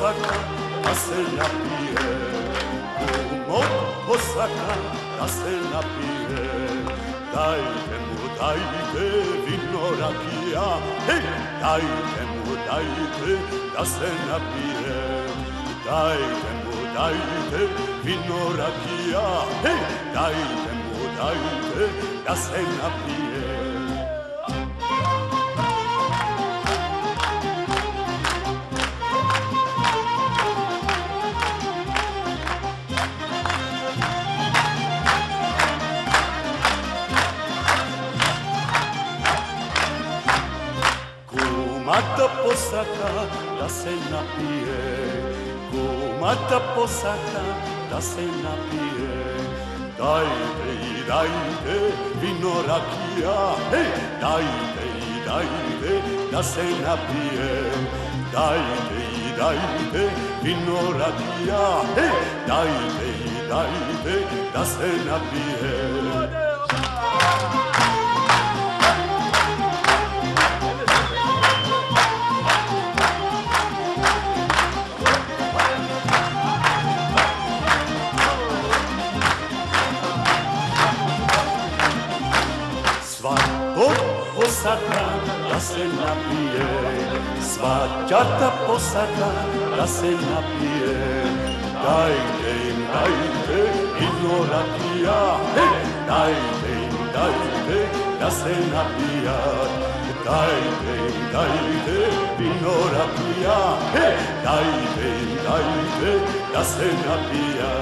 posaka da se napije, mog posaka da se napije. Dajte mu, dajte vino rakija, hej, dajte mu, dajte da se napije. Dajte mu, dajte vino rakija, hej, dajte mu, dajte da se napije. Kumata posaka da se napije, kumata posaka da se napije. Dajte i dajte vino rakija, hej, dajte i dajte da se napije. Dajte i dajte vino rakija, hej, dajte i dajte da se napije. Svakog posaka da se napije, svađata posaka da se napije. Dajte im, dajte vino rakija, hej, dajte im, dajte da se napija. Dajte im, dajte vino rakija, hej, dajte im, dajte da se napija.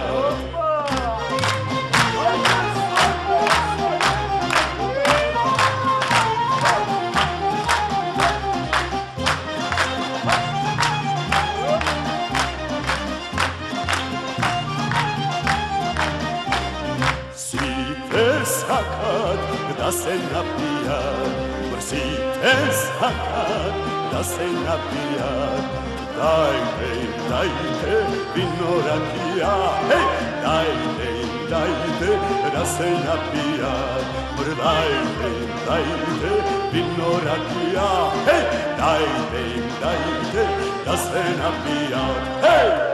Mrzite sakad da se napija, mrzite sakad da se napija. Dajte im, dajte vino rakija, hej, dajte im, dajte da se napija. Dajte im, dajte vino rakija, hej, dajte im, dajte da se napija. Hej!